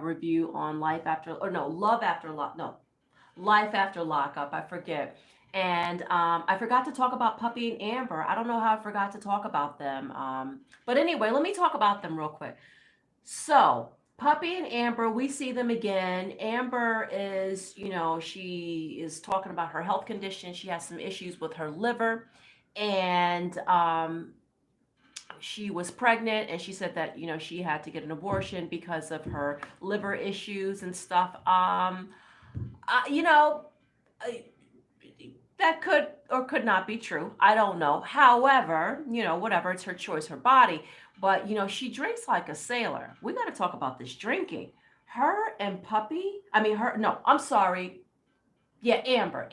review on Life After, or no, Love After Lock, no, Life After Lockup. I forget. And I forgot to talk about Puppy and Amber. I don't know how I forgot to talk about them. But anyway, let me talk about them real quick. So, Puppy and Amber, we see them again. Amber is, she is talking about her health condition. She has some issues with her liver. And she was pregnant, and she said that, she had to get an abortion because of her liver issues and stuff. I, you know, I- that could or could not be true. I don't know. However, whatever, it's her choice, her body. But, she drinks like a sailor. We got to talk about this drinking. Her and Puppy, I mean, her, no, I'm sorry. Yeah, Amber.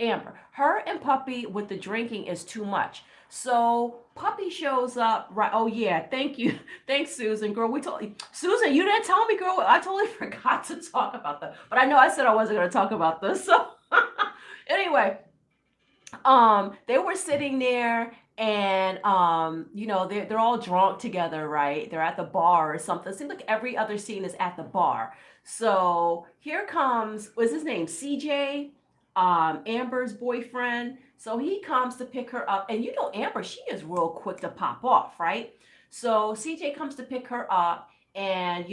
Her and Puppy with the drinking is too much. So Puppy shows up, right? Oh yeah, thank you, thanks Susan, girl. We told Susan, you didn't tell me, girl. I totally forgot to talk about that. But I know I said I wasn't going to talk about this. So anyway, they were sitting there, and they're all drunk together, right? They're at the bar or something. It seems like every other scene is at the bar. So here comes, what's his name, CJ, Amber's boyfriend. So he comes to pick her up, and Amber, she is real quick to pop off, right? So CJ comes to pick her up, and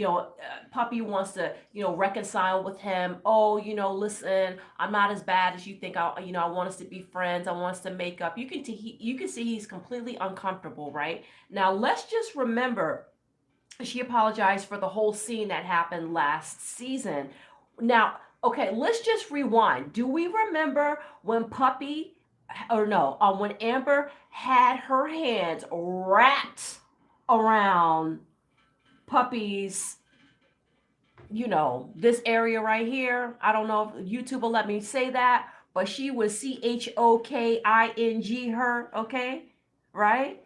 Puppy wants to reconcile with him. Oh, listen, I'm not as bad as you think. I want us to be friends. I want us to make up. You can see he's completely uncomfortable, right? Now let's just remember, she apologized for the whole scene that happened last season. Now, okay, let's just rewind. Do we remember when Puppy, or no, when Amber had her hands wrapped around Puppy's, this area right here? I don't know if YouTube will let me say that, but she was CHOKING her, okay? Right?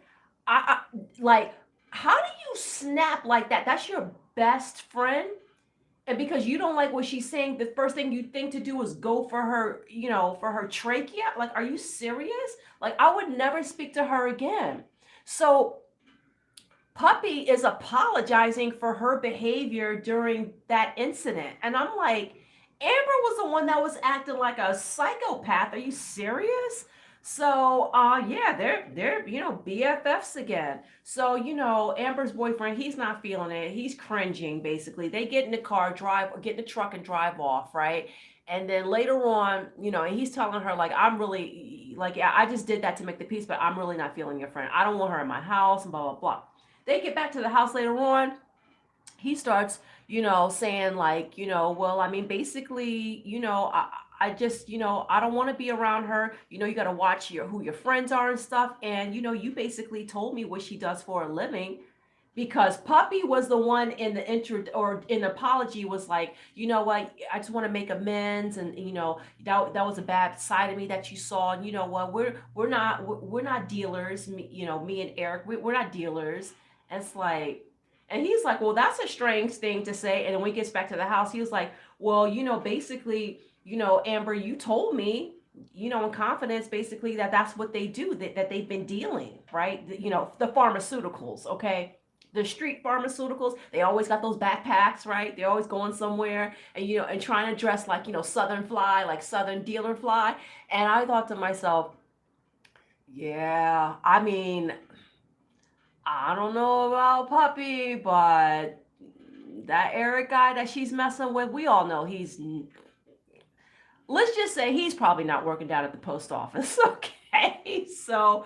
Like, how do you snap like that? That's your best friend. And because you don't like what she's saying, the first thing you think to do is go for her, for her trachea. Like, are you serious? Like, I would never speak to her again. So Puppy is apologizing for her behavior during that incident. And I'm like, Amber was the one that was acting like a psychopath. Are you serious? So yeah, they're BFFs again. So, Amber's boyfriend, he's not feeling it. He's cringing basically. They get in the car, get in the truck and drive off, right? And then later on, and he's telling her like, I'm really like, yeah, I just did that to make the peace, but I'm really not feeling your friend. I don't want her in my house and blah blah blah. They get back to the house later on. He starts, saying like, well, I mean, basically, I just, I don't want to be around her. You got to watch who your friends are and stuff. And, you basically told me what she does for a living, because Puppy was the one in the intro or in the apology was like, you know what, I just want to make amends, and that was a bad side of me that you saw, and you know what, we're not dealers, me and Eric, we're not dealers. And it's like, and he's like, well, that's a strange thing to say. And then when he gets back to the house, he was like, well, basically, Amber, you told me, in confidence, basically, that that's what they do, that they've been dealing, right? The pharmaceuticals, okay? The street pharmaceuticals, they always got those backpacks, right? They're always going somewhere, and and trying to dress like, Southern fly, like Southern dealer fly. And I thought to myself, yeah, I mean, I don't know about Puppy, but that Eric guy that she's messing with, we all know let's just say he's probably not working down at the post office. Okay. So,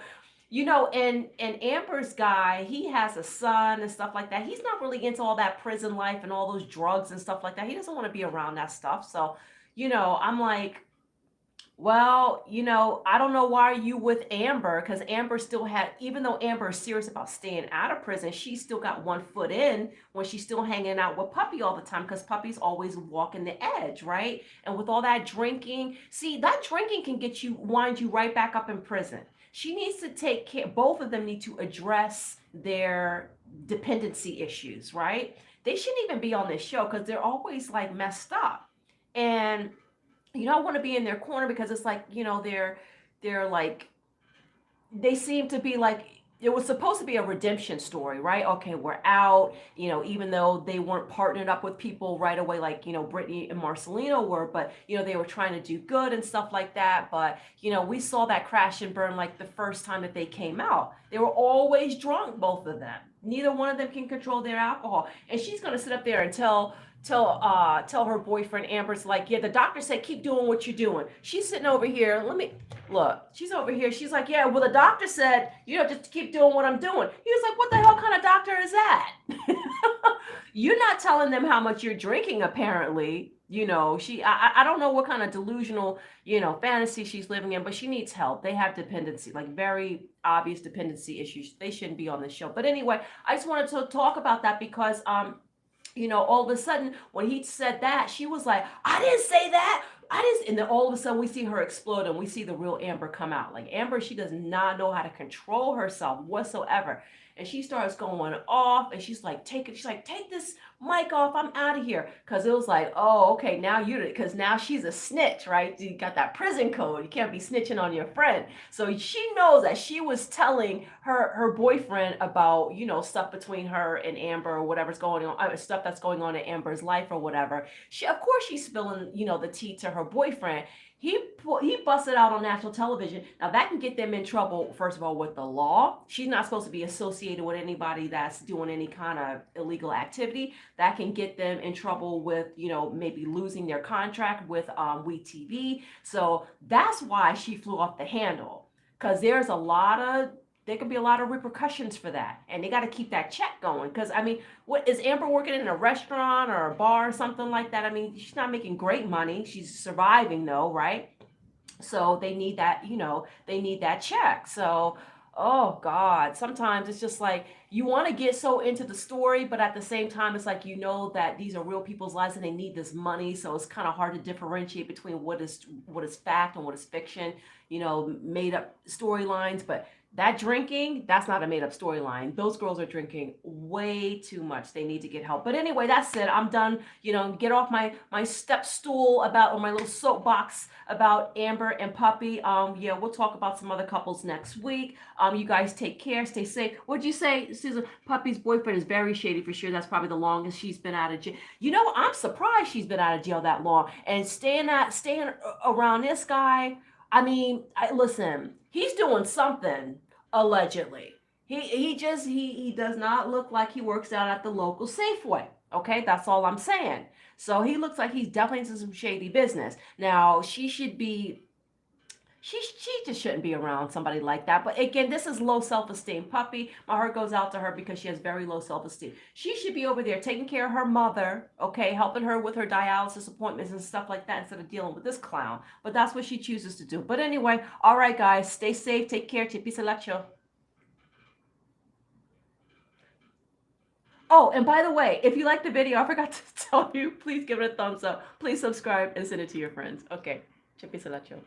and Amber's guy, he has a son and stuff like that. He's not really into all that prison life and all those drugs and stuff like that. He doesn't want to be around that stuff. So, I'm like, well, I don't know why you with Amber, because Amber still had, even though Amber is serious about staying out of prison, she still got one foot in when she's still hanging out with Puppy all the time, because Puppy's always walking the edge, right? And with all that drinking, see, that drinking can wind you right back up in prison. She needs to take care, both of them need to address their dependency issues, right? They shouldn't even be on this show because they're always like messed up. And I want to be in their corner, because it's like, they're like, they seem to be like it was supposed to be a redemption story, right? Okay, we're out, even though they weren't partnered up with people right away, like, Brittany and Marcelino were, but, they were trying to do good and stuff like that. But, we saw that crash and burn like the first time that they came out. They were always drunk, both of them. Neither one of them can control their alcohol. And she's going to sit up there and tell her boyfriend Amber's like, yeah, the doctor said keep doing what you're doing. She's sitting over here. Let me look. She's over here. She's like, yeah, well, the doctor said, just keep doing what I'm doing. He was like, what the hell kind of doctor is that? You're not telling them how much you're drinking, apparently. I don't know what kind of delusional, fantasy she's living in, but she needs help. They have dependency, like very obvious dependency issues. They shouldn't be on this show. But anyway, I just wanted to talk about that because, all of a sudden when he said that, she was like, I didn't say that. And then all of a sudden we see her explode and we see the real Amber come out. Like Amber, she does not know how to control herself whatsoever. And she starts going off and she's like, take this mic off. I'm out of here. Cause it was like, oh, okay, cause now she's a snitch, right? You got that prison code. You can't be snitching on your friend. So she knows that she was telling her boyfriend about, stuff between her and Amber or whatever's going on, stuff that's going on in Amber's life or whatever. Of course she's spilling, the tea to her boyfriend. He busted out on national television. Now that can get them in trouble, first of all, with the law. She's not supposed to be associated with anybody that's doing any kind of illegal activity. That can get them in trouble with, maybe losing their contract with WeTV. So that's why she flew off the handle. Because there could be a lot of repercussions for that. And they got to keep that check going. Because, what is Amber working in a restaurant or a bar or something like that? She's not making great money. She's surviving though, right? So they need that, they need that check. So, oh God, sometimes it's just like you want to get so into the story, but at the same time, it's like, that these are real people's lives and they need this money. So it's kind of hard to differentiate between what is fact and what is fiction, made up storylines. But that drinking, that's not a made up storyline. Those girls are drinking way too much. They need to get help. But anyway, that's it. I'm done. Get off my step stool or my little soapbox about Amber and Puppy. Yeah, we'll talk about some other couples next week. You guys take care, stay safe. What'd you say, Susan? Puppy's boyfriend is very shady for sure. That's probably the longest she's been out of jail. I'm surprised she's been out of jail that long. And staying around this guy, listen, he's doing something. Allegedly. He does not look like he works out at the local Safeway. Okay, that's all I'm saying. So he looks like he's definitely into some shady business. Now, she just shouldn't be around somebody like that. But again, this is low self-esteem. Puppy, my heart goes out to her because she has very low self-esteem. She should be over there taking care of her mother, okay, helping her with her dialysis appointments and stuff like that instead of dealing with this clown. But that's what she chooses to do. But anyway, all right, guys, stay safe, take care. Peace and lacho. Oh, and by the way, if you liked the video, I forgot to tell you, please give it a thumbs up. Please subscribe and send it to your friends. Okay, peace and lacho.